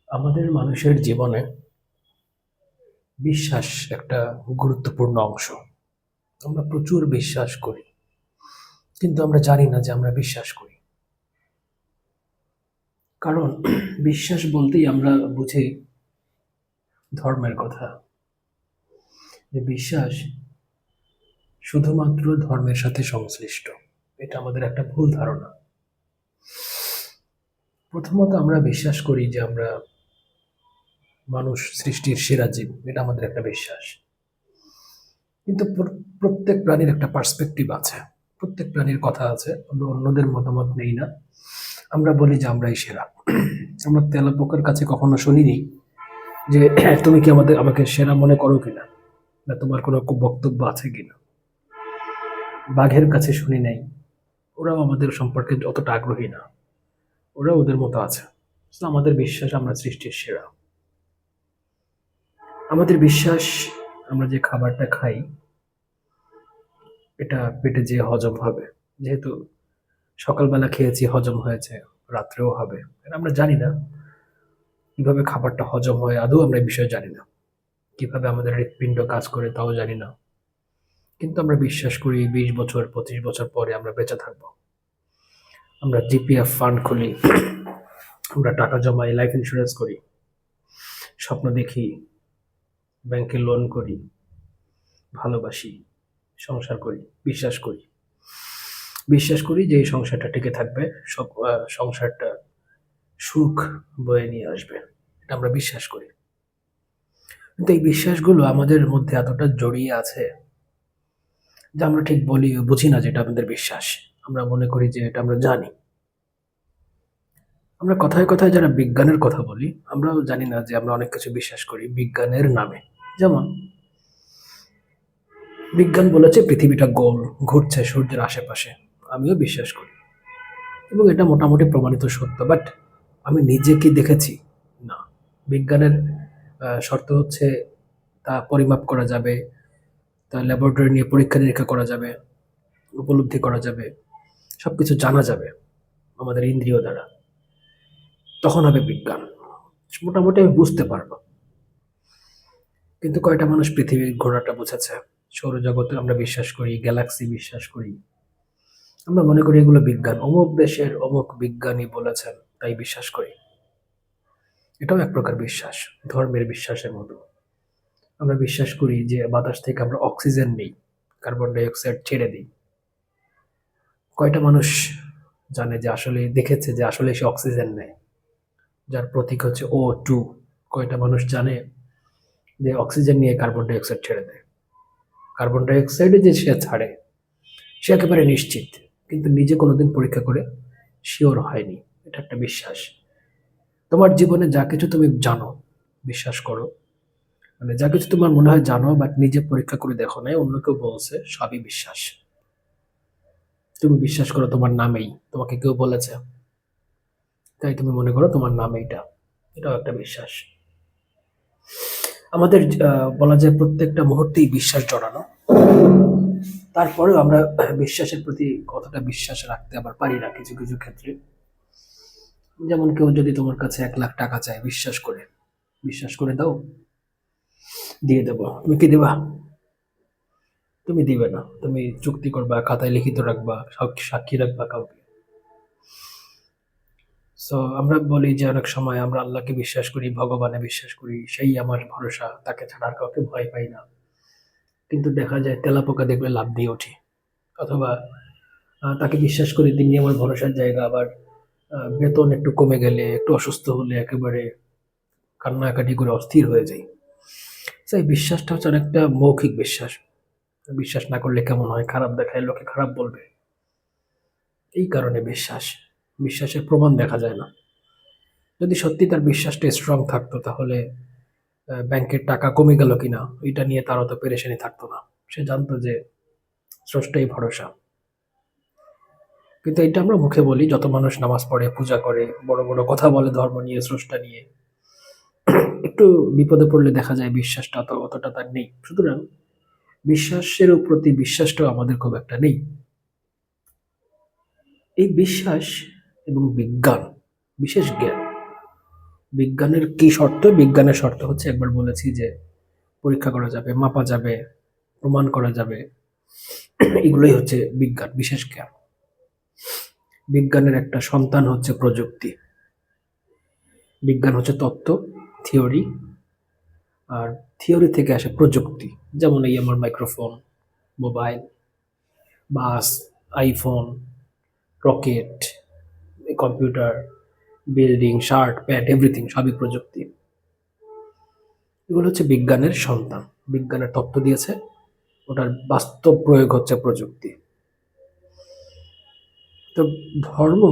আমাদের মানুষের জীবনে বিশ্বাস একটা গুরুত্বপূর্ণ অংশ। আমরা প্রচুর বিশ্বাস করি, কিন্তু আমরা জানি না যে আমরা বিশ্বাস করি। কারণ বিশ্বাস বলতেই আমরা বুঝি ধর্মের কথা, যে বিশ্বাস শুধুমাত্র ধর্মের সাথে সংশ্লিষ্ট। এটা আমাদের একটা ভুল ধারণা। প্রথমত আমরা বিশ্বাস করি যে আমরা মানুষ সৃষ্টির সেরা জীব, এটা আমাদের একটা বিশ্বাস। কিন্তু প্রত্যেক প্রাণীর একটা পার্সপেক্টিভ আছে, প্রত্যেক প্রাণীর কথা আছে। আমরা অন্যদের মতামত নেই না, আমরা বলি যে আমরাই সেরা। আমরা তেলাপোকার কাছে কখনো শুনিনি যে তুমি কি আমাকে সেরা মনে করো কিনা, না তোমার কোনো বক্তব্য আছে কিনা। বাঘের কাছে শুনি নাই, ওরাও আমাদের সম্পর্কে অতটা আগ্রহী না, ওরা ওদের মতো আছে। তো আমাদের বিশ্বাস আমরা সৃষ্টির সেরা। আমাদের বিশ্বাস আমরা যে খাবারটা খাই এটা পেটে যেয়ে হজম হবে। যেহেতু সকালবেলা খেয়েছি, হজম হয়েছে, রাত্রেও হবে। আমরা জানি না কিভাবে খাবারটা হজম হয়, আদৌ আমরা এই বিষয়ে জানি না। কিভাবে আমাদের হৃৎপিণ্ড কাজ করে তাও জানি না, কিন্তু আমরা বিশ্বাস করি 20 বছর 25 বছর পরে আমরা বেঁচে থাকবো। আমরা জিপিএফ ফান্ড খুলি, আমরা টাকা জমাই, লাইফ ইন্স্যুরেন্স করি, স্বপ্ন দেখি, ব্যাংকে লোন করি, ভালোবাসি, সংসার করি, বিশ্বাস করি যে এই সংসারটা টিকে থাকবে, সব সংসারটা সুখ বয়ে নিয়ে আসবে। এটা আমরা বিশ্বাস করি। কিন্তু এই বিশ্বাসগুলো আমাদের মধ্যে এতটা জড়িয়ে আছে যে আমরা ঠিক বুঝি না যেটা আমাদের বিশ্বাস। আমরা মনে করি যে এটা আমরা জানি। আমরা কথায় কথায় যারা বিজ্ঞানের কথা বলি, আমরাও জানি না যে আমরা অনেক কিছু বিশ্বাস করি বিজ্ঞানের নামে। যেমন বিজ্ঞান বলেছে পৃথিবীটা গোল, ঘুরছে সূর্যের আশেপাশে। আমিও বিশ্বাস করি এবং এটা মোটামুটি প্রমাণিত সত্য। বাট আমি নিজে কি দেখেছি? না। বিজ্ঞানের শর্ত হচ্ছে তা পরিমাপ করা যাবে, তা ল্যাবরেটরি নিয়ে পরীক্ষা নিরীক্ষা করা যাবে, উপলব্ধি করা যাবে, সবকিছু জানা যাবে আমাদের ইন্দ্রিয় দ্বারা। তখন হবে বিজ্ঞান। মোটামুটি আমি বুঝতে পারবো। কিন্তু কয়টা মানুষ পৃথিবীর ঘোরাটা বুঝেছে? সৌরজগতে আমরা বিশ্বাস করি, গ্যালাক্সি বিশ্বাস করি। আমরা মনে করি এগুলো বিজ্ঞান, অমুক দেশের অমুক বিজ্ঞানী বলেছেন তাই বিশ্বাস করি। এটাও এক প্রকার বিশ্বাস, ধর্মের বিশ্বাসের মতো। আমরা বিশ্বাস করি যে বাতাস থেকে আমরা অক্সিজেন নিই, কার্বন ডাই অক্সাইড ছেড়ে দিই। কয়টা মানুষ জানে যে আসলে দেখেছে যে আসলে সে অক্সিজেন নেয়, যার প্রতীক হচ্ছে O2? কয়টা মানুষ জানে যে অক্সিজেন নিয়ে কার্বন ডাই অক্সাইড ছেড়ে দেয়? কার্বন ডাই অক্সাইডে যে সে ছাড়ে সে একেবারে নিশ্চিত, কিন্তু নিজে কোনোদিন পরীক্ষা করে শিওর হয়নি। এটা একটা বিশ্বাস। তোমার জীবনে যা কিছু তুমি জানো, বিশ্বাস করো, মানে যা কিছু তোমার মনে হয় জানো বাট নিজে পরীক্ষা করে দেখো নাই, অন্য কেউ বলছে, সবই বিশ্বাস। তুমি বিশ্বাস করো তোমার নামেই, তোমাকে কেউ বলেছে তাই তুমি মনে করো তোমার নাম এইটা। এটাও একটা বিশ্বাস। আমাদের বলা যায় প্রত্যেকটা মুহূর্তেই বিশ্বাস জড়ানো। তারপরেও আমরা বিশ্বাসের প্রতি কতটা বিশ্বাস রাখতে আবার পারি না কিছু কিছু ক্ষেত্রে। যেমন কেউ যদি তোমার কাছে 1 লাখ টাকা চায়, বিশ্বাস করে দাও, দিয়ে দেবো। তুমি কি দিবা? তুমি দিবে না। তুমি চুক্তি করবা, খাতায় লিখিত রাখবা, সাক্ষী রাখবা কাউকে। সো আমরা বলি যে অনেক সময় আমরা আল্লাহকে বিশ্বাস করি, ভগবানে বিশ্বাস করি, সেই আমার ভরসা, তাকে ছাড়া আর কাউকে ভয় পাই না। কিন্তু দেখা যায় তেলাপোকা দেখলে লাফ দিয়ে উঠি। অথবা তাকে বিশ্বাস করি, তিনি আমার ভরসার জায়গা। আবার বেতন একটু কমে গেলে, একটু অসুস্থ হলে একেবারে কান্নাকাটি করে অস্থির হয়ে যাই। তো এই বিশ্বাসটা হচ্ছে অনেকটা মৌখিক বিশ্বাস। বিশ্বাস না করলে কেমন হয়, খারাপ দেখায়, লোকে খারাপ বলবে, এই কারণে বিশ্বাসের প্রমাণ দেখা যায় না। যদি সত্যি তার বিশ্বাসটা স্ট্রং থাকতো তাহলে ব্যাংকের টাকা কমে গেল কিনা এটা নিয়ে তার অত পেরেশানি থাকতো না। সে জানতো যে স্রষ্টাই ভরসা। কিন্তু এটা আমরা মুখে বলি, যত মানুষ নামাজ পড়ে, পূজা করে, বড় বড় কথা বলে ধর্ম নিয়ে, স্রষ্টা নিয়ে, একটু বিপদে পড়লে দেখা যায় বিশ্বাসটা অতটা তার নেই। সুতরাং বিশ্বাসের প্রতি বিশ্বাসটাও আমাদের খুব একটা নেই। এই বিশ্বাস এবং বিজ্ঞান, বিশেষ জ্ঞান, বিজ্ঞানের কি শর্ত? বিজ্ঞানের শর্ত হচ্ছে, একবার বলেছি যে পরীক্ষা করা যাবে, মাপা যাবে, প্রমাণ করা যাবে, এগুলোই হচ্ছে বিজ্ঞান, বিশেষ জ্ঞান। বিজ্ঞানের একটা সন্তান হচ্ছে প্রযুক্তি। বিজ্ঞান হচ্ছে তত্ত্ব, থিওরি, আর থিওরি থেকে আসে প্রযুক্তি। যেমন এই আমার microphone, mobile, bus, iPhone, rocket, computer, building, shirt, pant, everything সবই প্রযুক্তি। এগুলো হচ্ছে বিজ্ঞানের সন্তান। বিজ্ঞানের তত্ত্ব দিয়েছে, ওটার বাস্তব প্রয়োগ হচ্ছে প্রযুক্তি। তো ধর্ম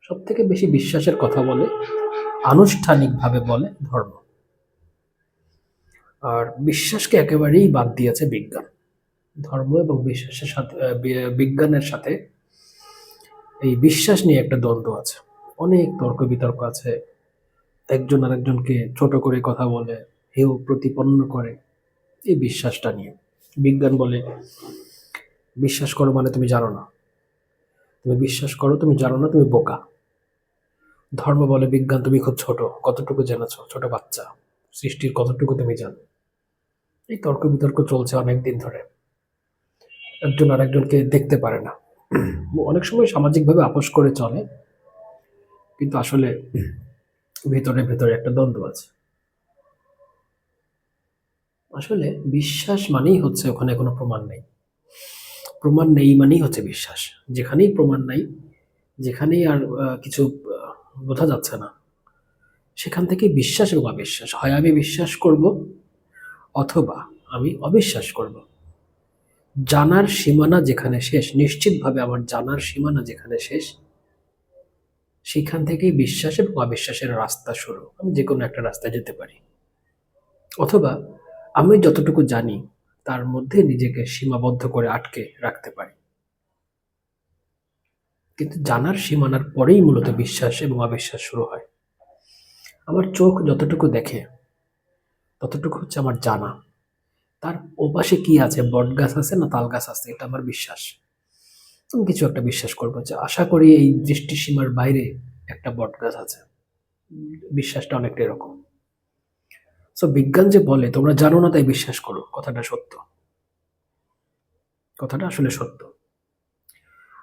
সব থেকে বেশি বিশ্বাসের কথা বলে, আনুষ্ঠানিকভাবে বলে ধর্ম। আর বিশ্বাসকে একেবারেই বাদ দিয়েছে বিজ্ঞান। ধর্ম এবং বিশ্বাসের সাথে বিজ্ঞানের সাথে এই বিশ্বাস নিয়ে একটা দ্বন্দ্ব আছে, অনেক তর্ক বিতর্ক আছে। একজন আরেকজনকে ছোট করে কথা বলে, হেয় প্রতিপন্ন করে এই বিশ্বাসটা নিয়ে। বিজ্ঞান বলে বিশ্বাস করো মানে তুমি জানো না, তুমি বিশ্বাস করো তুমি জানো না, তুমি বোকা। ধর্ম বলে বিজ্ঞান তুমি খুব ছোট, কতটুকু জেনেছো, ছোট বাচ্চা, সৃষ্টির কতটুকু তুমি জানো। এই তর্ক বিতর্ক চলছে অনেক দিন ধরে, একজন আরেকজনকে দেখতে পারে না। অনেক সময় সামাজিকভাবে আপোষ করে চলে, কিন্তু আসলে ভেতরে ভেতরে একটা দ্বন্দ্ব আছে। আসলে বিশ্বাস মানেই হচ্ছে ওখানে কোনো প্রমাণ নেই, প্রমাণ নেই মানেই হচ্ছে বিশ্বাস। যেখানেই প্রমাণ নাই, যেখানেই আর কিছু বোঝা যাচ্ছে না, সেখান থেকে বিশ্বাস এবং অবিশ্বাস হয়। আমি বিশ্বাস করব অথবা আমি অবিশ্বাস করব। জানার সীমানা যেখানে শেষ, নিশ্চিতভাবে আমার জানার সীমানা যেখানে শেষ, সেখান থেকেই বিশ্বাস এবং অবিশ্বাসের রাস্তা শুরু। আমি যে কোনো একটা রাস্তায় যেতে পারি, অথবা আমি যতটুকু জানি তার মধ্যে নিজেকে সীমাবদ্ধ করে আটকে রাখতে পারি। কিন্তু জানার সীমানার পরেই মূলত বিশ্বাস এবং অবিশ্বাস শুরু হয়। আমার চোখ যতটুকু দেখে ততটুকু হচ্ছে আমার জানা। তার ওপাশে কি আছে, বট গাছ আছে না তাল গাছ আছে, এটা আমার বিশ্বাস। আমি কিছু একটা বিশ্বাস করবো যে আশা করি এই দৃষ্টিসীমার বাইরে একটা বট গাছ আছে। বিশ্বাসটা অনেকটা এরকম। সো বিজ্ঞান যে বলে তোমরা জানো না তাই বিশ্বাস করো, কথাটা সত্য, কথাটা আসলে সত্য।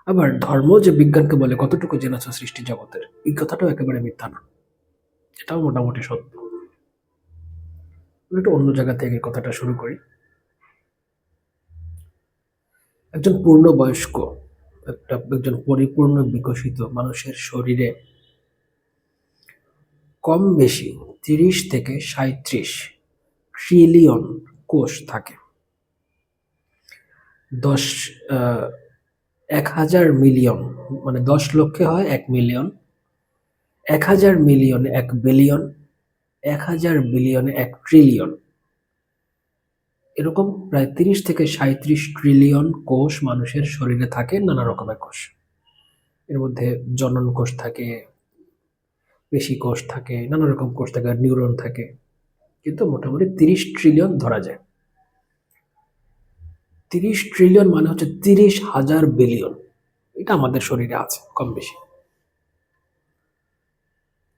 আবার ধর্ম যে বিজ্ঞানকে বলে কতটুকু জেনেছ সৃষ্টি জগতের, এই কথাটাও একেবারে মিথ্যা না, এটাও মোটামুটি সত্য। আমি একটু অন্য জায়গা থেকে কথাটা শুরু করি। একজন পূর্ণবয়স্ক, একজন পরিপূর্ণ বিকশিত মানুষের শরীরে কম বেশি ৩০ থেকে ৩৭ ট্রিলিয়ন কোষ থাকে। ১০ ১,০০০ মিলিয়ন, মানে ১০ লক্ষে হয় ১ মিলিয়ন, ১,০০০ মিলিয়নে ১ বিলিয়ন, ১,০০০ বিলিয়নে ১ ট্রিলিয়ন, এরকম প্রায় ৩০ থেকে ৩৭ ট্রিলিয়ন কোষ মানুষের শরীরে থাকে, নানা রকমের কোষ। এর মধ্যে জনন কোষ থাকে, পেশি কোষ থাকে, নানা রকম কোষ থাকে, নিউরন থাকে, কিন্তু মোটামুটি ৩০ ট্রিলিয়ন ধরা যায়। ৩০ ট্রিলিয়ন মানে হচ্ছে ৩০,০০০ বিলিয়ন। এটা আমাদের শরীরে আছে কম বেশি।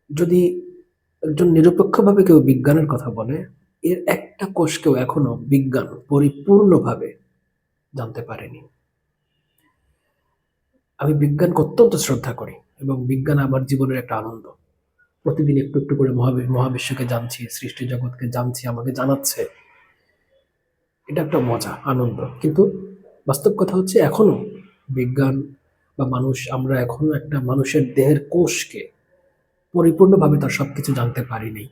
যদি একজন নিরপেক্ষভাবে কেউ বিজ্ঞানের কথা বলে, এর একটা কোষকেও এখনো বিজ্ঞান পরিপূর্ণভাবে জানতে পারেনি। আমি বিজ্ঞানকে অত্যন্ত শ্রদ্ধা করি এবং বিজ্ঞান আমার জীবনের একটা আনন্দ। প্রতিদিন একটু একটু করে মহাবিশ্বকে জানছি, সৃষ্টি জগৎকে জানছি, আমাকে জানাচ্ছে, এটা একটা মজা, আনন্দ। কিন্তু বাস্তব কথা হচ্ছে এখনো বিজ্ঞান বা মানুষ, আমরা এখনো একটা মানুষের দেহের কোষকে পরিপূর্ণভাবে তার সবকিছু জানতে পারিনি।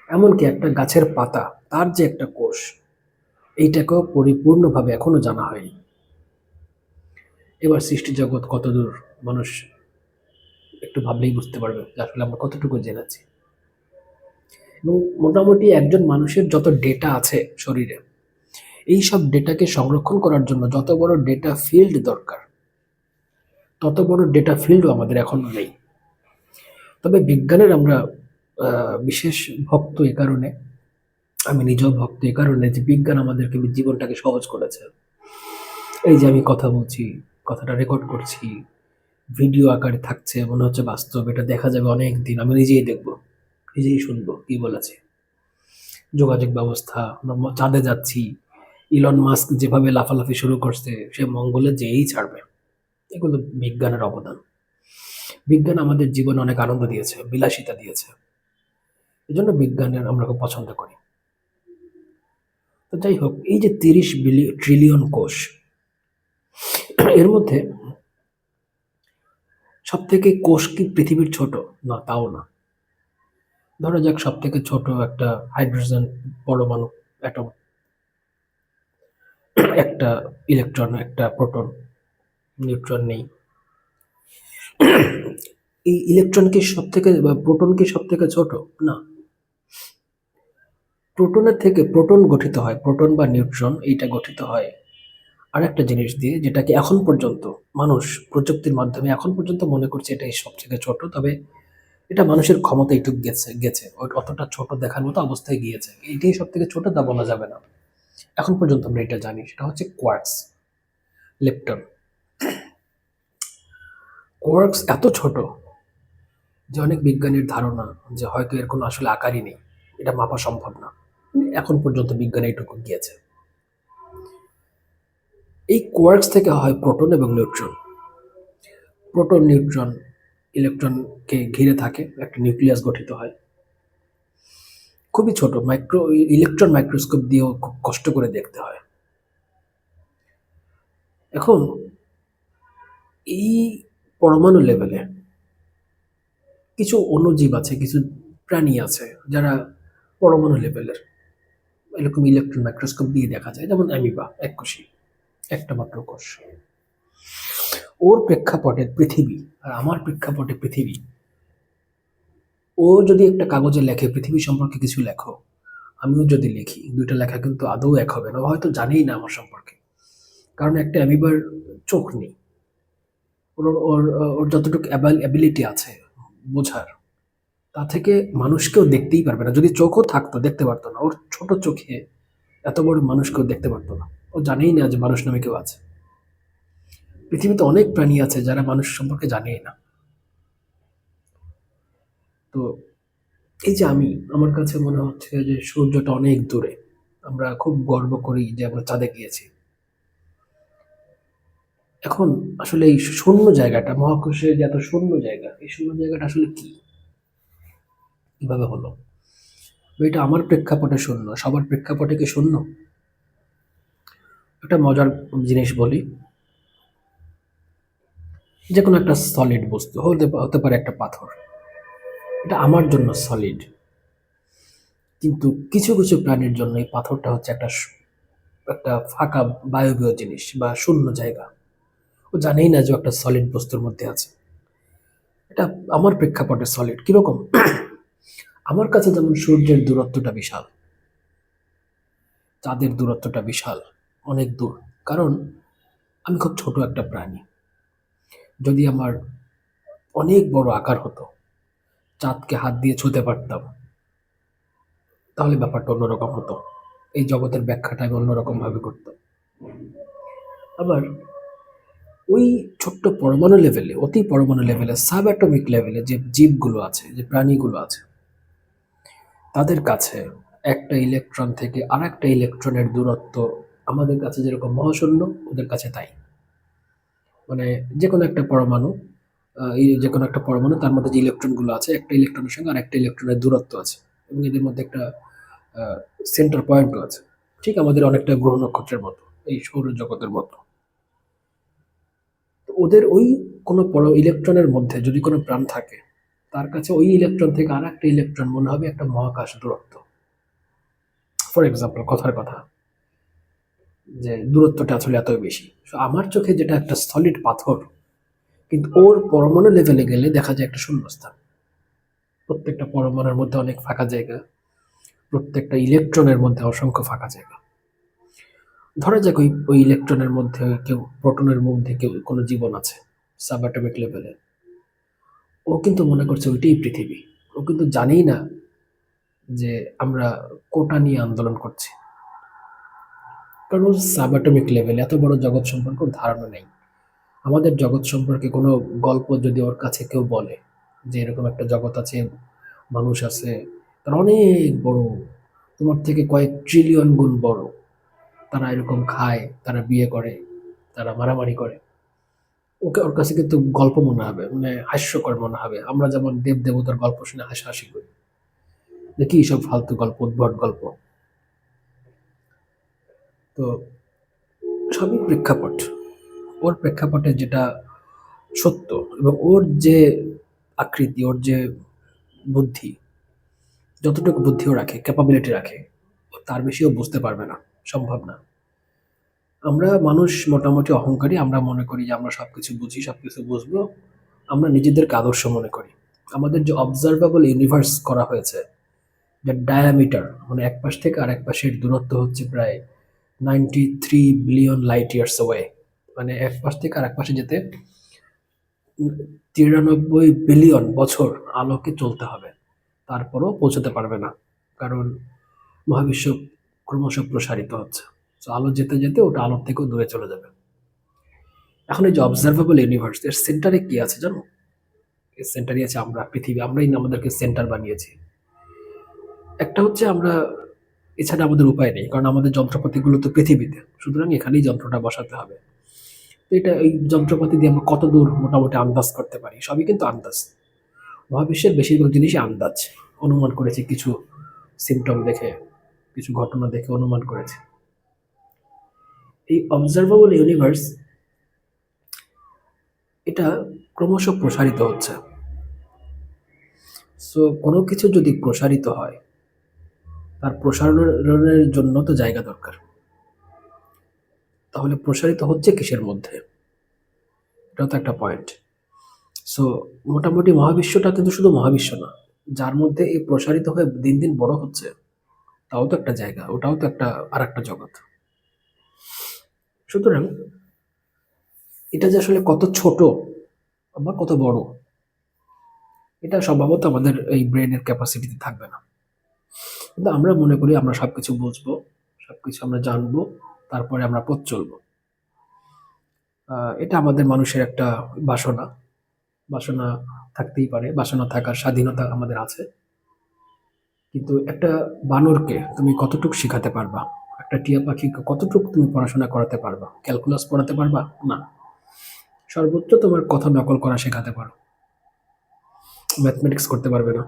এমনকি একটা গাছের পাতা, তার যে একটা কোষ, এইটাকেও পরিপূর্ণভাবে এখনো জানা হয়নি। এবার সৃষ্টি জগৎ কতদূর, মানুষ একটু ভাবলেই বুঝতে পারবে যে আসলে আমরা কতটুকু জেনেছি। এবং মোটামুটি একজন মানুষের যত ডেটা আছে শরীরে, এই সব ডেটাকে সংরক্ষণ করার জন্য যত বড় ডেটা ফিল্ড দরকার, তত বড় ডেটা ফিল্ডও আমাদের এখনো নেই। তবে বিজ্ঞানের আমরা বিশেষ ভক্ত এ কারণে, আমি নিজেও ভক্ত এ কারণে যে বিজ্ঞান আমাদেরকে জীবনটাকে সহজ করেছে। এই যে আমি কথা বলছি, কথাটা রেকর্ড করছি, ভিডিও আকারে থাকছে, মনে হচ্ছে বাস্তব। এটা দেখা যাবে অনেক দিন, আমি নিজেই দেখব, নিজেই শুনবো কি বলেছে। যোগাযোগ ব্যবস্থা, আমরা চাঁদে যাচ্ছি, ইলন মাস্ক যেভাবে লাফালাফি শুরু করছে, সে মঙ্গলে যেয়েই ছাড়বে। এগুলো বিজ্ঞানের অবদান। বিজ্ঞান আমাদের জীবনে অনেক আনন্দ দিয়েছে, বিলাসিতা দিয়েছে। এজন্য বিজ্ঞানের আমরা খুব পছন্দ করি। তো যাই হোক, এই যে 30 ট্রিলিয়ন কোষ, এর মধ্যে সব থেকে কোষ কি পৃথিবীর ছোট? না, তাও না। ধরা যাক সব থেকে ছোট একটা হাইড্রোজেন পরমাণু, অ্যাটম, একটা ইলেকট্রন, একটা প্রোটন, নিউট্রন নেই। এই ইলেকট্রন কি সব থেকে বা প্রোটন কি সব থেকে ছোট? না। প্রোটনের থেকে প্রোটন গঠিত হয়, প্রোটন বা নিউট্রন এইটা গঠিত হয় আরেকটা জিনিস দিয়ে, যেটাকে এখন পর্যন্ত মানুষ প্রযুক্তির মাধ্যমে এখন পর্যন্ত মনে করছে এটাই সব থেকে ছোট। তবে এটা মানুষের ক্ষমতা একটু গেছে গেছে অতটা ছোট দেখার মতো অবস্থায় গিয়েছে। এটাই সব থেকে ছোট তা বলা যাবে না। এখন পর্যন্ত আমরা এটা জানি, সেটা হচ্ছে কোয়ার্কস, লেপটন। কোয়ার্কস এত ছোট যে অনেক বিজ্ঞানীর ধারণা যে হয়তো এর কোনো আসলে আকারই নেই, এটা মাপা সম্ভব না। এখন পর্যন্ত বিজ্ঞান এইটুকু গিয়েছে। এই কোয়ার্কস থেকে হয় প্রোটন এবং নিউট্রন। প্রোটন, নিউট্রন, ইলেকট্রনকে ঘিরে থাকে, একটা নিউক্লিয়াস গঠিত হয়। খুবই ছোট, ইলেকট্রন মাইক্রোস্কোপ দিয়েও খুব কষ্ট করে দেখতে হয়। এখন এই পরমাণু লেভেলে কিছু অণুজীব আছে, কিছু প্রাণী আছে যারা পরমাণু লেভেলের, এরকম ইলেকট্রন মাইক্রোস্কোপ দিয়ে দেখা যায়। যেমন অ্যামিবা, এককোষী, একটা মাত্র কোষ। ওর প্রেক্ষাপটে পৃথিবী আর আমার প্রেক্ষাপটে পৃথিবী, ও যদি একটা কাগজে লেখে পৃথিবী সম্পর্কে কিছু লেখো, আমিও যদি লিখি, দুইটা লেখা কিন্তু আদৌ এক হবে না। ও হয়তো জানেই না আমার সম্পর্কে, কারণ একটা অ্যামিবার চোখ নেই। ওর ওর ওর যতটুকু অ্যাবিলিটি আছে বোঝার, তা থেকে মানুষকেও দেখতেই পারবে না। যদি চোখও থাকতো দেখতে পারতো না। ওর ছোট চোখে এত বড় মানুষকেও দেখতে পারতো না। ও জানেই না যে মানুষ নামে কেউ আছে। পৃথিবীতে অনেক প্রাণী আছে যারা মানুষ সম্পর্কে জানেই না। তো এই যে আমার কাছে মনে হচ্ছে যে সূর্যটা অনেক দূরে। আমরা খুব গর্ব করি যে আমরা চাঁদে গিয়েছি। এখন আসলে এই শূন্য জায়গাটা, মহাকাশের যে এত শূন্য জায়গা, এই শূন্য জায়গাটা আসলে কি, কিভাবে হলো? এটা আমার প্রেক্ষাপটে শূন্য, সবার প্রেক্ষাপটে কি শূন্য? একটা মজার জিনিস বলি, যে কোনো একটা সলিড বস্তু হতে পারে একটা পাথর, এটা আমার জন্য সলিড, কিন্তু কিছু কিছু প্রাণীর জন্য এই পাথরটা হচ্ছে একটা ফাঁকা বায়বীয় জিনিস বা শূন্য জায়গা। ও জানেই না যে ও একটা সলিড বস্তুর মধ্যে আছে। এটা আমার প্রেক্ষাপটে সলিড কিরকম? আমার কাছে যেমন সূর্যের দূরত্বটা বিশাল, চাঁদের দূরত্বটা বিশাল, অনেক দূর। কারণ আমি খুব ছোট একটা প্রাণী। যদি আমার অনেক বড় আকার হতো, চাঁদকে হাত দিয়ে ছুঁতে পারতাম, তাহলে ব্যাপারটা অন্যরকম হতো। এই জগতের ব্যাখ্যাটা আমি অন্যরকম ভাবে করতাম। আবার ওই ছোট্ট পরমাণু লেভেলে, অতি পরমাণু লেভেলে, সাব অ্যাটমিক লেভেলে যে জীবগুলো আছে, যে প্রাণীগুলো আছে, তাদের কাছে একটা ইলেকট্রন থেকে আর একটা ইলেকট্রনের দূরত্ব আমাদের কাছে যেরকম মহাশূন্য, ওদের কাছে তাই। মানে যে কোনো একটা পরমাণু, এই যে কোনো একটা পরমাণু, তার মধ্যে যে ইলেকট্রনগুলো আছে, একটা ইলেকট্রনের সঙ্গে আর একটা ইলেকট্রনের দূরত্ব আছে, এবং এদের মধ্যে একটা সেন্টার পয়েন্টও আছে। ঠিক আমাদের অনেকটা গ্রহ নক্ষত্রের মতো, এই সৌরজগতের মতো। তো ওদের ওই কোনো ইলেকট্রনের মধ্যে যদি কোনো প্রাণ থাকে, তার কাছে ওই ইলেকট্রন থেকে আর একটা ইলেকট্রন মনে হবে একটা মহাকাশ দূরত্ব। ফর এক্সাম্পল, কথার কথা, যে দূরত্বটা আসলে এতই বেশি। আমার চোখে যেটা একটা সলিড পাথর, কিন্তু ওর পরমাণু লেভেলে গেলে দেখা যায় একটা শূন্যস্থান। প্রত্যেকটা পরমাণুর মধ্যে অনেক ফাঁকা জায়গা, প্রত্যেকটা ইলেকট্রনের মধ্যে অসংখ্য ফাঁকা জায়গা। ধরা যাক ওই ইলেকট্রনের মধ্যে কেউ, প্রোটনের মধ্যে কেউ কোনো জীবন আছে সাবঅ্যাটমিক লেভেলে। ও কিন্তু মনে করছে ওইটাই পৃথিবী। ও কিন্তু জানেই না যে আমরা কোটা নিয়ে আন্দোলন করছি, কারণ ও সাবঅ্যাটমিক লেভেলে এত বড় জগৎ সম্পর্কে ওর ধারণা নেই। আমাদের জগৎ সম্পর্কে কোনো গল্প যদি ওর কাছে কেউ বলে যে এরকম একটা জগৎ আছে, মানুষ আছে, তারা অনেক বড়, তোমার থেকে কয়েক ট্রিলিয়ন গুণ বড়, তারা এরকম খায়, তারা বিয়ে করে, তারা মারামারি করে, ওকে ওর কাছে কিন্তু গল্প মনে হবে, মানে হাস্যকর মনে হবে। আমরা যেমন দেব দেবতার গল্প শুনে হাসাহাসি করি, যে কি সব ফালতু গল্প, উদ্ভট গল্প। তো সবই প্রেক্ষাপট। ওর প্রেক্ষাপটে যেটা সত্য এবং ওর যে আকৃতি, ওর যে বুদ্ধি, যতটুকু বুদ্ধিও রাখে, ক্যাপাবিলিটি রাখে, ও তার বেশিও বুঝতে পারবে না, সম্ভব না। আমরা মানুষ মোটামুটি অহংকারী, আমরা মনে করি যে আমরা সবকিছু বুঝি, সবকিছু বুঝবো, আমরা নিজেদেরকে আদর্শ মনে করি। আমাদের যে অবজারভেবল ইউনিভার্স করা হয়েছে, যে ডায়ামিটার, মানে এক পাশ থেকে আরেক পাশের দূরত্ব হচ্ছে প্রায় 93 বিলিয়ন লাইট ইয়ার্স অ্যাওয়ে, মানে এক পাশ থেকে আরেক পাশে যেতে 93 বিলিয়ন বছর আলোকে চলতে হবে, তারপরও পৌঁছাতে পারবে না, কারণ মহাবিশ্ব ক্রমশ প্রসারিত হচ্ছে। তো আলো যেতে যেতে ওটা আলোর থেকেও দূরে চলে যাবে। এখন এই যে অবজারভেবল ইউনিভার্স, এর সেন্টারে কি আছে জানো? এর সেন্টারে আছে আমরা, পৃথিবী। আমরাই না আমাদেরকে সেন্টার বানিয়েছি। একটা হচ্ছে আমরা, এছাড়া আমাদের উপায় নেই, কারণ আমাদের যন্ত্রপাতিগুলো তো পৃথিবীতে, সুতরাং এখানেই যন্ত্রটা বসাতে হবে। তো এটা, এই যন্ত্রপাতি দিয়ে আমরা কত দূর মোটামুটি আন্দাজ করতে পারি, সবই কিন্তু আন্দাজ। মহাবিশ্বের বেশিরভাগ জিনিসই আন্দাজ, অনুমান করেছি কিছু সিমটম দেখে, কিছু ঘটনা দেখে অনুমান করেছে। এই অবজারভেবল ইউনিভার্স, এটা ক্রমশ প্রসারিত হচ্ছে। সো কোনো কিছু যদি প্রসারিত হয়, তার প্রসারণের জন্য তো জায়গা দরকার। তাহলে প্রসারিত হচ্ছে কিসের মধ্যে? এটাও তো একটা পয়েন্ট। সো মোটামুটি মহাবিশ্বটা কিন্তু শুধু মহাবিশ্ব না, যার মধ্যে এই প্রসারিত হয়ে দিন দিন বড় হচ্ছে, তাও তো একটা জায়গা, ওটাও তো একটা আর একটা জগৎ। সুতরাং এটা যে আসলে কত ছোট বা কত বড়, এটা সম্ভবত আমাদের এই ব্রেনের ক্যাপাসিটিতে থাকবে না। কিন্তু আমরা মনে করি আমরা সবকিছু বুঝবো, সবকিছু আমরা জানবো, তারপরে আমরা পথ চলবো। এটা আমাদের মানুষের একটা বাসনা। বাসনা থাকতেই পারে, বাসনা থাকার স্বাধীনতা আমাদের আছে। কিন্তু একটা বানরকে তুমি কতটুকু শিখাতে পারবা? একটা টিয়া পাখিকে কতটুকু তুমি পড়াশোনা করাতে পারবা? ক্যালকুলাস পড়াতে পারবা? না। সর্বোচ্চ তোমার কথা নকল করা শেখাতে পারো, ম্যাথমেটিক্স করতে পারবে না।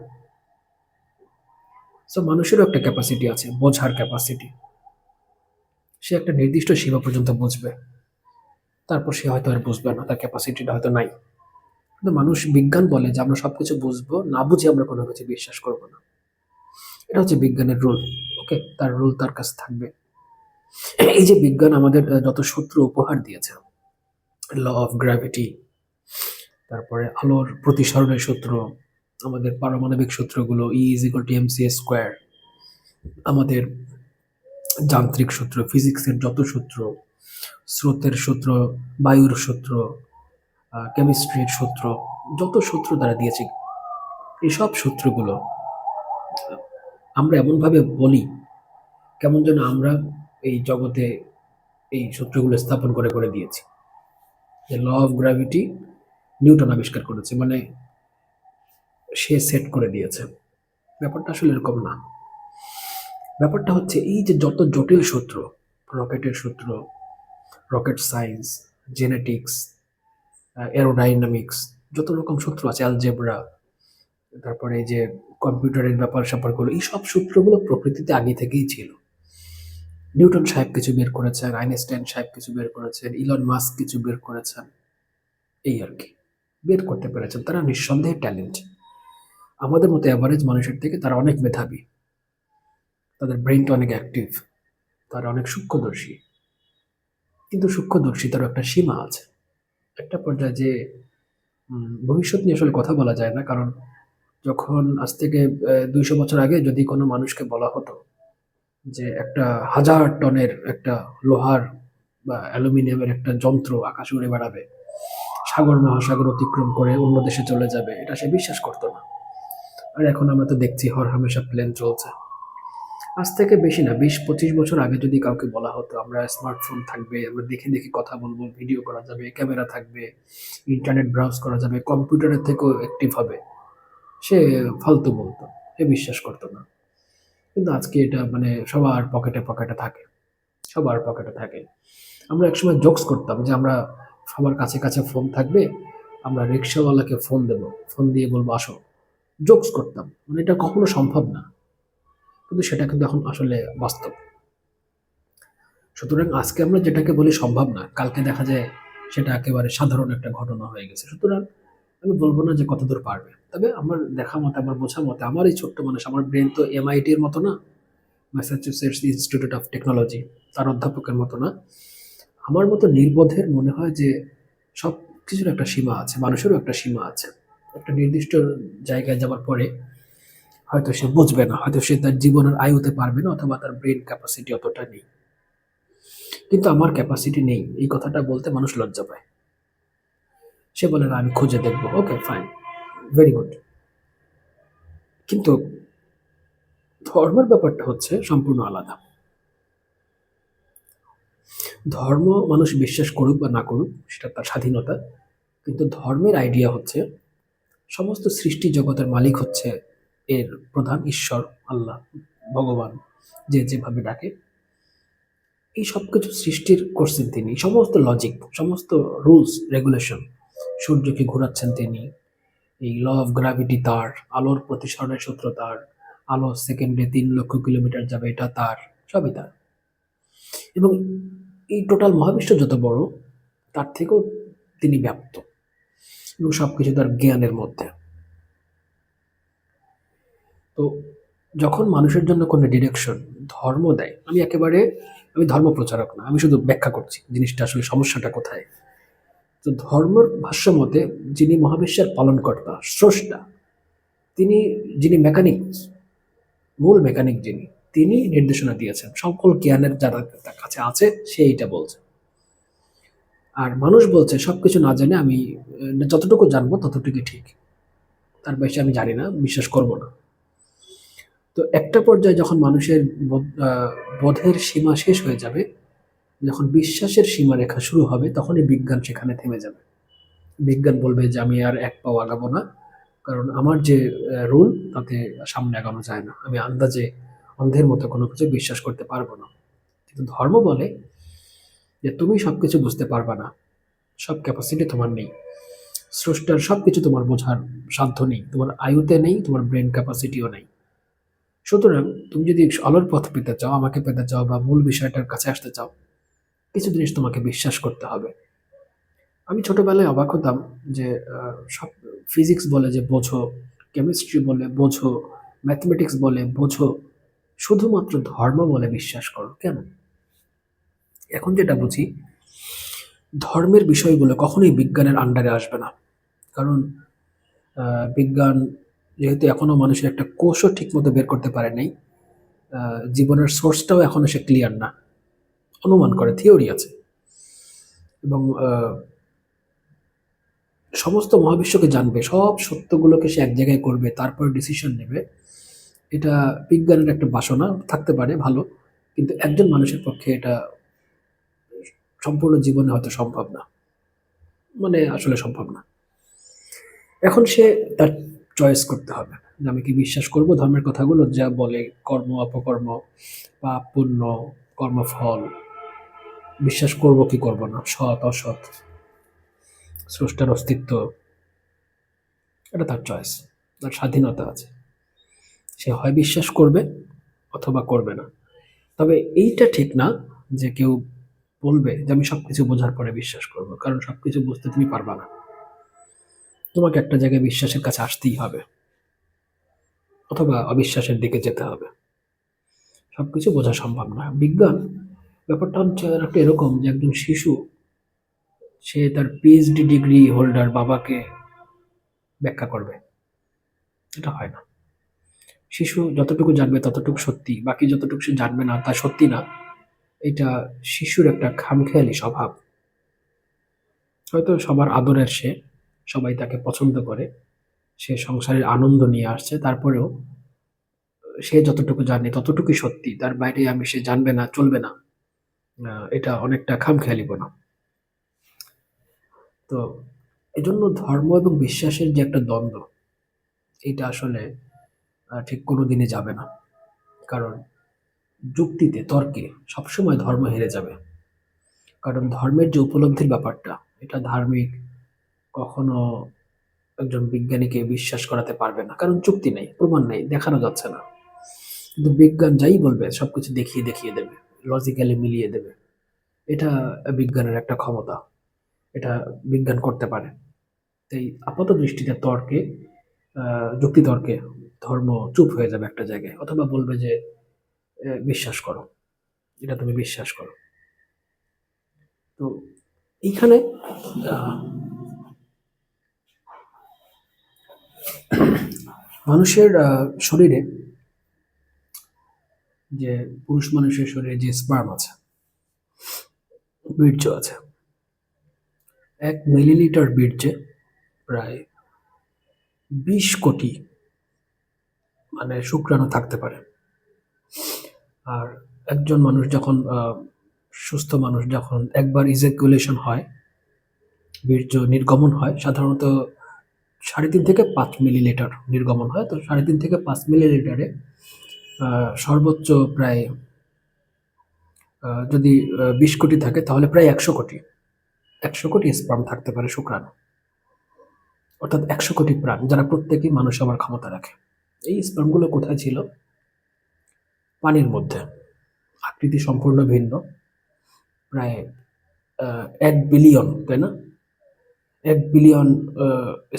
সো মানুষেরও একটা ক্যাপাসিটি আছে, বোঝার ক্যাপাসিটি। সে একটা নির্দিষ্ট সীমা পর্যন্ত বুঝবে, তারপর সে হয়তো আর বুঝবে না, তার ক্যাপাসিটিটা হয়তো নাই। কিন্তু মানুষ, বিজ্ঞান বলে যে আমরা সবকিছু বুঝবো, না বুঝে আমরা কোনো কিছু বিশ্বাস করবো না। এটা হচ্ছে বিজ্ঞানের রুল। ওকে, তার রুল তার কাছে থাকবে। এই যে বিজ্ঞান আমাদের যত সূত্র উপহার দিয়েছে, ল অফ গ্র্যাভিটি, তারপরে আলোর প্রতিসরণের সূত্র, আমাদের পারমাণবিক সূত্রগুলো, E = mc², আমাদের যান্ত্রিক সূত্র, ফিজিক্সের যত সূত্র, স্রোতের সূত্র, বায়ুর সূত্র, কেমিস্ট্রির সূত্র, যত সূত্র দ্বারা দিয়েছে, এইসব সূত্রগুলো আমরা এমনভাবে বলি কেমন যেন আমরা এই জগতে এই সূত্রগুলো স্থাপন করে করে দিয়েছি। যে ল অফ গ্র্যাভিটি নিউটন আবিষ্কার করেছে, মানে সে সেট করে দিয়েছে। ব্যাপারটা আসলে এরকম না। ব্যাপারটা হচ্ছে এই যে যত জটিল সূত্র, রকেটের সূত্র, রকেট সায়েন্স, জেনেটিক্স, এরোডাইনামিক্স, যত রকম সূত্র আছে, অ্যালজেব্রা, তারপরে এই যে কম্পিউটারের ব্যাপার স্যাপারগুলো, এই সব সূত্রগুলো প্রকৃতিতে আগে থেকেই ছিল। নিউটন সাহেব কিছু বের করেছেন, আইনস্টাইন সাহেব কিছু বের করেছেন, ইলন মাস্ক কিছু বের করেছেন, এই আর কি বের করতে পেরেছেন। তারা নিঃসন্দেহে ট্যালেন্ট। আমাদের মতো অ্যাভারেজ মানুষের থেকে তারা অনেক মেধাবী, তাদের ব্রেনটা অনেক অ্যাক্টিভ, তারা অনেক সূক্ষ্মদর্শী। কিন্তু সূক্ষ্মদর্শিতারও একটা সীমা আছে। একটা পর্যায়ে যে ভবিষ্যৎ নিয়ে আসলে কথা বলা যায় না, কারণ যখন আজ থেকে 200 বছর আগে যদি কোনো মানুষকে বলা হতো যে একটা 1000 টনের একটা লোহার বা অ্যালুমিনিয়ামের একটা যন্ত্র আকাশে উড়ে বেড়াবে, সাগর মহাসাগর অতিক্রম করে অন্য দেশে চলে যাবে, এটা সে বিশ্বাস করতো না। আর এখন আমরা তো দেখছি হরহামেশা প্লেন চলছে। আজ থেকে বেশি না, ২০-২৫ বছর আগে যদি কাউকে বলা হতো আমরা স্মার্টফোন থাকবে, আমরা দেখে, দেখে কথা বলব, ভিডিও করা যাবে, ক্যামেরা থাকবে, ইন্টারনেট ব্রাউজ করা যাবে, কম্পিউটারের থেকেও অ্যাক্টিভ হবে, সে ফালতু বলত। সে বিশ্বাস করত না। কিন্তু আজকে এটা মানে সবার পকেটে, পকেটে থাকে। সবার পকেটে থাকে। আমরা একসময় জোকস করতাম যে আমরা সবার কাছে, কাছে ফোন থাকবে। আমরা রিক্শাওয়ালাকে ফোন দেব। ফোন দিয়ে বলব, "আসো।" জোকস করতাম। মানে এটা কখনো সম্ভব না। কিন্তু সেটা কিন্তু এখন আসলে বাস্তব। সুতরাং আজকে আমরা যেটাকে বলি সম্ভব না, কালকে দেখা যায় সেটা একেবারে সাধারণ একটা ঘটনা হয়ে গেছে। সুতরাং আমি বলব না যে কতদূর পারবে। তবে আমার দেখা মতে, আমার বোঝা মতে, আমার এই ছোট্ট মানুষ, আমার ব্রেইন তো MIT এর মতো না, ম্যাসাচুসেটস ইনস্টিটিউট অফ টেকনোলজি, তার অধ্যাপকের মতো না। আমার মতো নির্বোধের মনে হয় যে সবকিছুর একটা সীমা আছে, মানুষেরও একটা সীমা আছে। একটা নির্দিষ্ট জায়গায় যাওয়ার পরে হয়তো সে বুঝবে না, হয়তো সে তার জীবনের আয়ুতে পারবে না, অথবা তার ব্রেন ক্যাপাসিটি অতটা নেই। কিন্তু আমার ক্যাপাসিটি নেই, এই কথাটা বলতে মানুষ লজ্জা পায়। সে বলে, না আমি খুঁজে দেখবো। ওকে, ফাইন, ভেরি গুড। কিন্তু ধর্মের ব্যাপারটা হচ্ছে সম্পূর্ণ আলাদা। ধর্ম মানুষ বিশ্বাস করুক বা না করুক, সেটা তার স্বাধীনতা। কিন্তু ধর্মের আইডিয়া হচ্ছে সমস্ত সৃষ্টি জগতের মালিক হচ্ছে এর প্রধান ঈশ্বর, আল্লাহ, ভগবান, যে যেভাবে ডাকে। এই সবকিছু সৃষ্টির করছেন তিনি, সমস্ত লজিক, সমস্ত রুলস রেগুলেশন। সূর্যকে ঘোরাচ্ছেন তিনি, এই ল অফ গ্র্যাভিটি তার, আলোর প্রতিসরণের সূত্র তার, আলো সেকেন্ডে ৩ লক্ষ কিলোমিটার যাবে, এটা তার, সবই তার। এবং এই টোটাল মহাবিশ্ব যত বড়, তার থেকেও তিনি ব্যাপ্ত, এবং সবকিছু তার জ্ঞানের মধ্যে। তো যখন মানুষের জন্য কোনো ডিরেকশন ধর্ম দেয়, আমি ধর্ম প্রচারক না, আমি শুধু ব্যাখ্যা করছি জিনিসটা আসলে সমস্যাটা কোথায়। তো ধর্মের ভাষ্য মতে যিনি মহাবিশ্বের পালনকর্তা, স্রষ্টা, তিনি, যিনি মেকানিক, মূল মেকানিক যিনি, তিনি নির্দেশনা দিয়েছেন। সকল জ্ঞানের যারা তার কাছে আছে সে এইটা বলছে। আর মানুষ বলছে সবকিছু না জেনে আমি যতটুকু জানবো ততটুকুই ঠিক, তার বেশি আমি জানি না, বিশ্বাস করব না। তো একটা পর্যায়ে যখন মানুষের বোধের সীমা শেষ হয়ে যাবে, যখন বিশ্বাসের সীমারেখা শুরু হবে, তখনই বিজ্ঞান সেখানে থেমে যাবে। বিজ্ঞান বলবে যে আমি আর এক পাও আগাবো না, কারণ আমার যে রুল তাতে সামনে আগানো যায় না, আমি আন্দাজে অন্ধের মতো কোনো কিছু বিশ্বাস করতে পারবো না। কিন্তু ধর্ম বলে যে তুমি সবকিছু বুঝতে পারবা না, সব ক্যাপাসিটি তোমার নেই, স্রষ্টার সবকিছু তোমার বোঝার সাধ্য নেই, তোমার আয়ুতে নেই, তোমার ব্রেন ক্যাপাসিটিও নেই। সুতরাং তুমি যদি আলোর পথ পেতে চাও, আমাকে পেতে চাও, বা মূল বিষয়টার কাছে আসতে চাও, কিছু জিনিস তোমাকে বিশ্বাস করতে হবে। আমি ছোটবেলায় অবাক হতাম যে সব ফিজিক্স বলে যে বোঝো, কেমিস্ট্রি বলে বোঝো, ম্যাথমেটিক্স বলে বোঝো, শুধুমাত্র ধর্ম বলে বিশ্বাস করো কেন? এখন যেটা বুঝি, ধর্মের বিষয়গুলো কখনোই বিজ্ঞানের আন্ডারে আসবে না। কারণ বিজ্ঞান যেহেতু এখনো মানুষের একটা কোষও ঠিকমতো বের করতে পারে নাই, জীবনের সোর্সটাও এখনো সে ক্লিয়ার না, অনুমান করে, থিওরি আছে। এবং সমস্ত মহাবিশ্বকে জানবে, সব সত্যগুলোকে সে এক জায়গায় করবে, তারপর ডিসিশন নেবে, এটা বিজ্ঞানের একটা বাসনা থাকতে পারে, ভালো। কিন্তু একজন মানুষের পক্ষে এটা সম্পূর্ণ জীবনে হয়তো সম্ভব না, মানে আসলে সম্ভব না। এখন সে তার চয়েস করতে হবে যে আমি কি বিশ্বাস করব ধর্মের কথাগুলো, যা বলে কর্ম অপকর্ম, পাপ পুণ্য, কর্মফল, বিশ্বাস করব কি করব না, সৎ অসৎ, স্রষ্টার অস্তিত্ব, এটা তার চয়েস, তার স্বাধীনতা আছে। সে হয় বিশ্বাস করবে অথবা করবে না। তবে এইটা ঠিক না যে কেউ বলবে যে আমি সবকিছু বোঝার পরে বিশ্বাস করব, কারণ সবকিছু বুঝতে তুমি পারবা না। তোমাকে একটা জায়গায় বিশ্বাসের কাছে আসতেই হবে, অথবা অবিশ্বাসের দিকে যেতে হবে। সবকিছু বোঝা সম্ভব না। বিজ্ঞান ব্যাপারটা হচ্ছে একটা এরকম যে একজন শিশু, সে তার PhD ডিগ্রি হোল্ডার বাবাকে ব্যাখ্যা করবে, এটা হয় না। শিশু যতটুকু জানবে ততটুকু সত্যি, বাকি যতটুকু সে জানবে না তা সত্যি না। এটা শিশুর একটা খামখেয়ালি স্বভাব। হয়তো সবার আদরের সে, সবাই তাকে পছন্দ করে, সে সংসারের আনন্দ নিয়ে আসছে, তারপরেও সে যতটুকু জানে ততটুকুই সত্যি, তার বাইরে আমি সে জানবে না চলবে না। এটা অনেকটা খামখেয়ালিপনা। তো এজন্য ধর্ম এবং বিশ্বাসের যে একটা দ্বন্দ্ব, এটা আসলে ঠিক কোনোদিনই যাবে না। কারণ যুক্তিতে, তর্কে সবসময় ধর্ম হেরে যাবে। কারণ ধর্মের যে উপলব্ধির ব্যাপারটা, এটা ধার্মিক কখনো একজন বিজ্ঞানীকে বিশ্বাস করাতে পারবে না। কারণ যুক্তি নেই, প্রমাণ নেই, দেখানো যাচ্ছে না। কিন্তু বিজ্ঞান যাই বলবে সবকিছু দেখিয়ে দেবে, লজিক্যালি মিলিয়ে দেবে। এটা বিজ্ঞানের একটা ক্ষমতা। এটা বিজ্ঞান করতে পারে। তাই আপাত দৃষ্টিতে তর্কে, যুক্তিতর্কে ধর্ম চুপ হয়ে যাবে একটা জায়গায়, অথবা বলবে যে বিশ্বাস করো, এটা তুমি বিশ্বাস করো। তো এইখানে আহ, মানুষের শরীরে, যে পুরুষ মানুষের শরীরে যে স্পার্ম আছে, বীর্য আছে, 1 মিলিলিটার বীর্যে প্রায় 20 কোটি শুক্রাণু থাকতে পারে। আর একজন মানুষ যখন সুস্থ মানুষ যখন একবার ইজাকুলেশন হয়, বীর্য নির্গমন হয়, সাধারণত 3.5 থেকে 5 মিলিলিটার নির্গমন হয়। তো 3.5 থেকে 5 মিলিলিটারে সর্বোচ্চ প্রায় যদি 20 কোটি থাকে, তাহলে প্রায় 100 কোটি, 100 কোটি স্পার্ম থাকতে পারে, শুক্রাণু। অর্থাৎ 100 কোটি প্রাণ, যারা প্রত্যেকেই মানুষ হওয়ার ক্ষমতা রাখে। এই স্পার্মগুলো কোথায় ছিল? পানির মধ্যে। আকৃতি সম্পূর্ণ ভিন্ন, প্রায় 1 বিলিয়ন, তাই না? 1 বিলিয়ন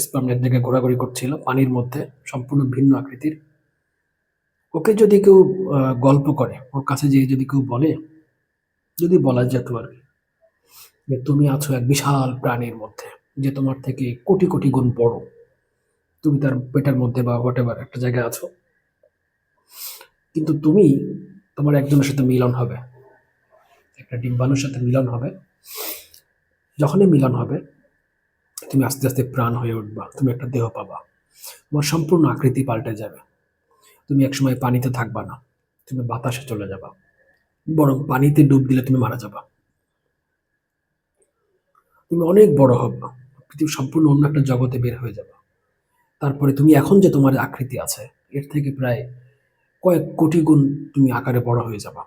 স্পার্ম এক জায়গায় ঘোরাঘুরি করছিল পানির মধ্যে, সম্পূর্ণ ভিন্ন আকৃতির। ওকে যদি কেউ গল্প করে, ওর কাছে যেয়ে যদি কেউ বলে, যদি বলা যেত আর কি, যে তুমি আছো এক বিশাল প্রাণীর মধ্যে, যে তোমার থেকে কোটি কোটি গুণ বড়, তুমি তার পেটের মধ্যে বা হোয়াট এভার একটা জায়গায় আছো, কিন্তু তোমার একজনের সাথে মিলন হবে, একটা ডিম্বাণুর সাথে মিলন হবে। যখনই মিলন হবে, তুমি আস্তে আস্তে প্রাণ হয়ে উঠবা, তুমি একটা দেহ পাবা, তোমার সম্পূর্ণ আকৃতি পাল্টে যাবে। তুমি একসময় পানিতে থাকবা না, তুমি বাতাসে চলে যাবা, বরং পানিতে ডুব দিলে তুমি মারা যাবা। তুমি অনেক বড় হবা, পৃথিবীর সম্পূর্ণ অন্য একটা জগতে বের হয়ে যাবা। তারপরে তুমি এখন যে তোমার আকৃতি আছে, এর থেকে প্রায় কয়েক কোটি গুণ তুমি আকারে বড় হয়ে যাবা।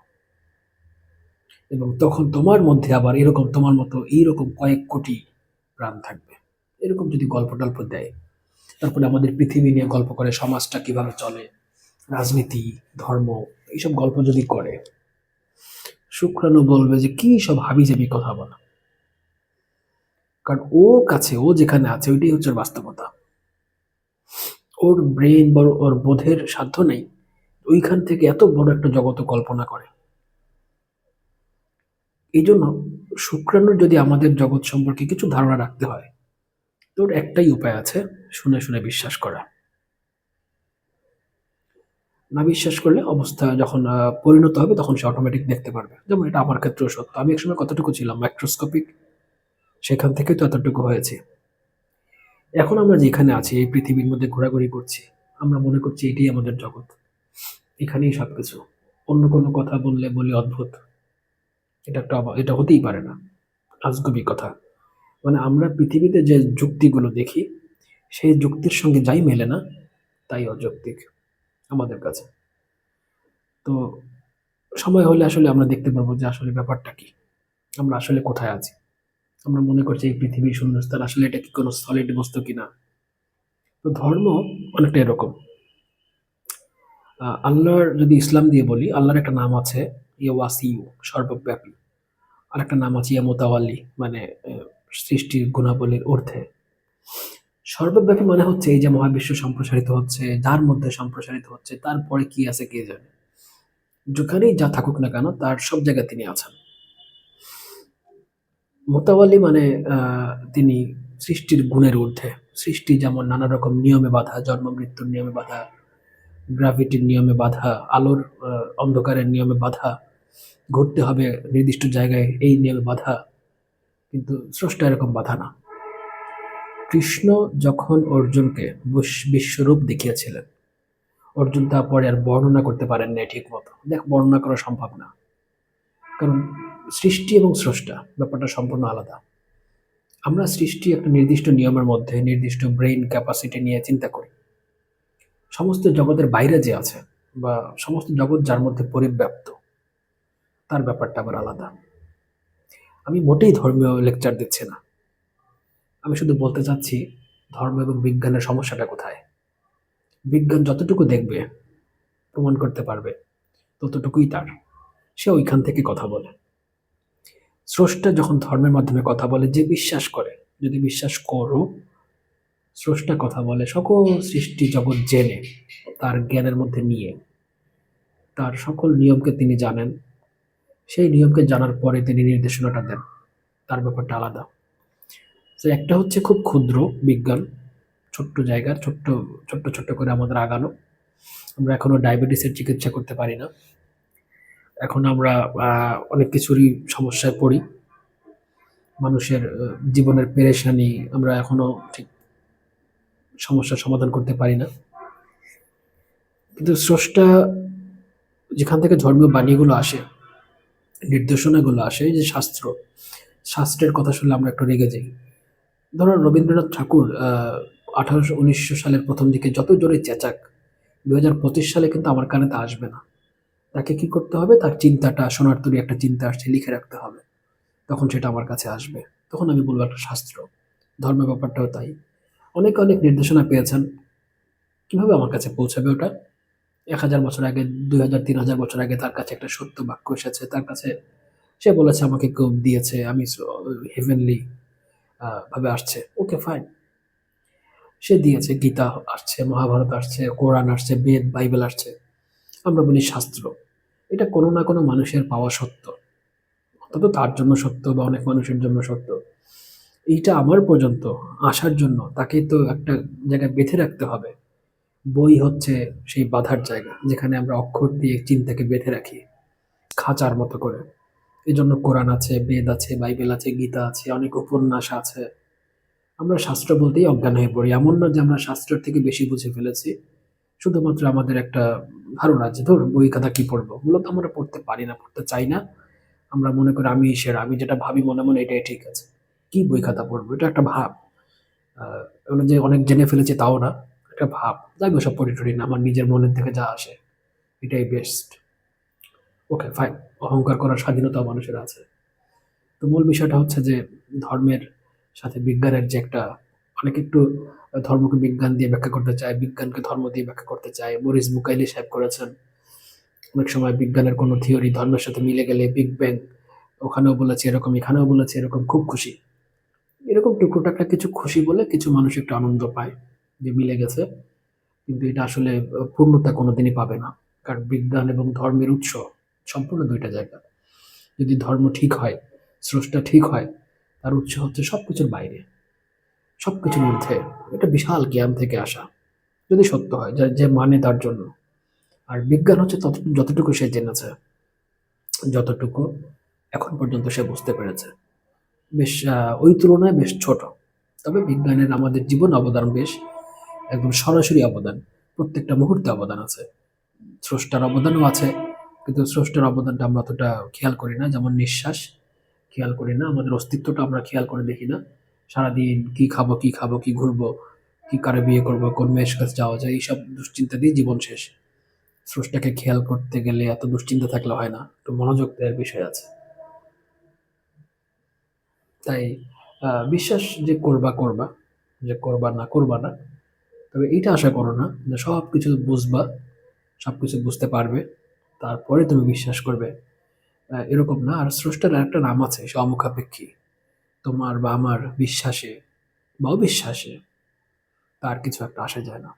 এবং তখন তোমার মধ্যে আবার এরকম তোমার মতো এইরকম কয়েক কোটি প্রাণ থাকবে। এরকম যদি গল্প টল্প দেয়, তারপরে আমাদের পৃথিবী নিয়ে গল্প করে, সমাজটা কিভাবে চলে, রাজনীতি, ধর্ম, এইসব গল্প যদি করে, শুক্রাণু বলবে যে কি সব হাবিজাবি কথা বলা। কারণ ও যেখানে আছে ওইটাই হচ্ছে ওর বাস্তবতা। ওর ব্রেন বা ওর বোধের সাধ্য নেই ওইখান থেকে এত বড় একটা জগৎ কল্পনা করে। এই জন্য শুক্রাণুর যদি আমাদের জগৎ সম্পর্কে কিছু ধারণা রাখতে হয়, তোর একটাই উপায় আছে, শুনে শুনে বিশ্বাস করা। না বিশ্বাস করলে অবস্থা যখন পরিণত হবে, তখন সে অটোমেটিক দেখতে পারবে। যেমন এটা আমার ক্ষেত্রেও সত্য। আমি একসময় কতটুকু ছিলাম মাইক্রোস্কোপিক, সেখান থেকে তো এতটুকু হয়েছে। এখন আমরা যেখানে আছি, এই পৃথিবীর মধ্যে ঘোরাঘুরি করছি, আমরা মনে করছি এটাই আমাদের জগৎ, এখানেই সবকিছু। অন্য কোনো কথা বললে বলি অদ্ভুত, এটা হতেই পারে না, আজগুবি কথা। আমরা পৃথিবীতে যে যুক্তিগুলো দেখি, সেই যুক্তির সঙ্গে যাই মেলে না, তাই অযৌক্তিক আমাদের কাছে। তো সময় হলে আসলে আমরা দেখতে পারবো যে আসলে ব্যাপারটা কি, আমরা আসলে কোথায় আছি। আমরা মনে করছি এই পৃথিবী শূন্যস্থান, আসলে এটা কি কোনো সলিড বস্তু কিনা। তো ধর্ম অনেকটা এরকম। আল্লাহর যদি ইসলাম দিয়ে বলি, আল্লাহর একটা নাম আছে ইয়ে ওয়াসিউ, সর্বব্যাপী। আর একটা নাম আছে ইয়া মোতাওয়াল্লি, মানে সৃষ্টির গুণাবলীর ঊর্ধ্বে। সর্বব্যাপী মানে হচ্ছে এই যে মহাবিশ্ব সম্প্রসারিত হচ্ছে, যার মধ্যে সম্প্রসারিত হচ্ছে, তারপরে কি আছে কে জানে। যেখানেই যা থাকুক না কেন, তার সব জায়গায় তিনি আছেন। মোতাওয়াল্লি মানে তিনি সৃষ্টির গুণের ঊর্ধ্বে। সৃষ্টি যেমন নানা রকম নিয়মে বাঁধা, জন্ম মৃত্যুর নিয়মে বাঁধা, গ্র্যাভিটির নিয়মে বাঁধা, আলোর অন্ধকারের নিয়মে বাঁধা, ঘুরতে হবে নির্দিষ্ট জায়গায় এই নিয়মে বাঁধা। কিন্তু স্রষ্টা এরকম বাঁধা না। কৃষ্ণ যখন অর্জুনকে বিশ্বরূপ দেখিয়েছিলেন, অর্জুন তা পরে আর বর্ণনা করতে পারেন নাই ঠিক মতো। দেখ, বর্ণনা করা সম্ভব না, কারণ সৃষ্টি এবং স্রষ্টা ব্যাপারটা সম্পূর্ণ আলাদা। আমরা সৃষ্টি একটা নির্দিষ্ট নিয়মের মধ্যে নির্দিষ্ট ব্রেইন ক্যাপাসিটি নিয়ে চিন্তা করি। সমস্ত জগতের বাইরে যে আছে, বা সমস্ত জগৎ যার মধ্যে পরিব্যাপ্ত, তার ব্যাপারটা আবার আলাদা। আমি মোটেই ধর্মীয় লেকচার দিচ্ছি না, আমি শুধু বলতে চাচ্ছি ধর্ম এবং বিজ্ঞানের সমস্যাটা কোথায়। বিজ্ঞান যতটুকু দেখবে, প্রমাণ করতে পারবে, ততটুকুই তার, সে ওইখান থেকে কথা বলে। স্রষ্টা যখন ধর্মের মাধ্যমে কথা বলে, যে বিশ্বাস করে, যদি বিশ্বাস করো, স্রষ্টা কথা বলে সকল সৃষ্টি জগৎ জেনে, তার জ্ঞানের মধ্যে নিয়ে, তার সকল নিয়মকে তিনি জানেন, সেই নিয়মকে জানার পরে তিনি নির্দেশনাটা দেন, তার ব্যাপারটা আলাদা। তো একটা হচ্ছে খুব ক্ষুদ্র বিজ্ঞান, ছোট্ট জায়গার ছোট্ট ছোট্ট ছোট্ট করে আমাদের আগানো। আমরা এখনো ডায়াবেটিসের চিকিৎসা করতে পারি না, এখন আমরা অনেক কিছুরই সমস্যায় পড়ি, মানুষের জীবনের পেরেশানি আমরা এখনো ঠিক সমস্যার সমাধান করতে পারি না। কিন্তু স্রষ্টা যেখান থেকে ধর্মীয় বাণীগুলো আসে, নির্দেশনাগুলো আসে, এই যে শাস্ত্র, শাস্ত্রের কথা শুনলে আমরা একটু রেগে যাই। ধরো রবীন্দ্রনাথ ঠাকুর 1900 সালের প্রথম দিকে যত জোরে চেঁচাক, 2025 সালে কিন্তু আমার কানে তা আসবে না। তাকে কি করতে হবে, তার চিন্তাটা, শোনার তৈরি একটা চিন্তা আসছে, লিখে রাখতে হবে, তখন সেটা আমার কাছে আসবে, তখন আমি বলবো একটা শাস্ত্র। ধর্মের ব্যাপারটাও তাই, অনেক অনেক নির্দেশনা পেয়েছেন, কিভাবে আমার কাছে পৌঁছাবে ওটা? 1000 বছর আগে, 2000 3000 বছর আগে তার কাছে একটা সত্য বাক্য এসেছে, তার কাছে সে বলেছে আমাকে কেউ দিয়েছে, আমি হেভেনলি ভাবে আসছে, ওকে ফাইন, সে দিয়েছে, গীতা আসছে, মহাভারত আসছে, কোরআন আসছে, বেদ বাইবেল আসছে, আমরা বলি শাস্ত্র। এটা কোনো না কোনো মানুষের পাওয়া সত্য, অন্তত তার জন্য সত্য বা অনেক মানুষের জন্য সত্য। এইটা আমার পর্যন্ত আসার জন্য তাকে তো একটা জায়গায় বেঁধে রাখতে হবে। বই হচ্ছে সেই বাঁধার জায়গা, যেখানে আমরা অক্ষর দিয়ে চিন্তাকে বেঁধে রাখি খাঁচার মতো করে। এই জন্য কোরআন আছে, বেদ আছে, বাইবেল আছে, গীতা আছে, অনেক উপন্যাস আছে। আমরা শাস্ত্র বলতেই অজ্ঞান হয়ে পড়ি। এমন না যে আমরা শাস্ত্রের থেকে বেশি বুঝে ফেলেছি, শুধুমাত্র আমাদের একটা ধারণা আছে, ধর বই খাতা কি পড়বো, মূলত আমরা পড়তে পারি না, পড়তে চাই না। আমরা মনে করি আমি সেরা, আমি যেটা ভাবি মনে মনে এটাই ঠিক আছে, কি বই খাতা পড়বো, এটা একটা ভাব। মানে যে অনেক জেনে ফেলেছি তাও না, একটা ভাব, যাই সব পড়ি টড়ি না, আমার নিজের মনের থেকে যা আসে এটাই বেস্ট। ওকে ফাইন, অহংকার করার স্বাধীনতা মানুষের আছে। তো মূল বিষয়টা হচ্ছে যে ধর্মের সাথে বিজ্ঞানের যে একটা, অনেকে একটু ধর্মকে বিজ্ঞান দিয়ে ব্যাখ্যা করতে চায়, বিজ্ঞানকে ধর্ম দিয়ে ব্যাখ্যা করতে চায়। মরিস বুকাইলি সাহেব করেছেন। অনেক সময় বিজ্ঞানের কোনো থিওরি ধর্মের সাথে মিলে গেলে বিগ ব্যাং, ওখানেও বলেছে এরকম, এখানেও বলেছে এরকম, খুব খুশি। এরকম টুকরোটাকা কিছু খুশি বলে কিছু মানুষ একটু আনন্দ পায় যে মিলে গেছে, কিন্তু এটা আসলে পূর্ণতা কোনোদিনই পাবে না। কারণ বিজ্ঞান এবং ধর্মের উৎস সম্পূর্ণ দুইটা জায়গা। যদি ধর্ম ঠিক হয়, স্রষ্টা ঠিক হয়, তার উৎস হচ্ছে সবকিছুর বাইরে, সবকিছুর ঊর্ধ্বে, এটা বিশাল জ্ঞান থেকে আসা, যদি সত্য হয়, যে যে মানে তার জন্য। আর বিজ্ঞান হচ্ছে যতটুকু সে জেনেছে, যতটুকু এখন পর্যন্ত সে বুঝতে পেরেছে, বেশ ওই তুলনায় বেশ ছোট। তবে বিজ্ঞানের আমাদের জীবন অবদান বেশ, একদম সরাসরি অবদান, প্রত্যেকটা মুহূর্তে অবদান আছে। স্রষ্টার অবদানও আছে, কিন্তু স্রষ্টার অবদানটা আমরা অতটা খেয়াল করি না, যেমন নিঃশ্বাস খেয়াল করি না, আমাদের অস্তিত্বটা আমরা খেয়াল করে দেখি না। সারাদিন কি খাবো, কি খাবো, কি ঘুরবো, কি কারে বিয়ে করবো, কোন মেয়ের কাছে যাওয়া যায়, এইসব দুশ্চিন্তা দিয়ে জীবন শেষ। স্রষ্টাকে খেয়াল করতে গেলে এত দুশ্চিন্তা থাকলে হয় না, একটু মনোযোগ দেওয়ার বিষয় আছে। তাই বিশ্বাস যে করবা করবা, যে করবা না করবা না, তবে এইটা আশা করো না যে সব কিছু বুঝবা, সব কিছু বুঝতে পারবে, তারপরে তুমি বিশ্বাস করবে, এরকম না। আর স্রষ্টার একটা নাম আছে, সে অমুখাপেক্ষী। তোমার বা আমার বিশ্বাসে বা অবিশ্বাসে তার কিছু একটা আসা যায় না।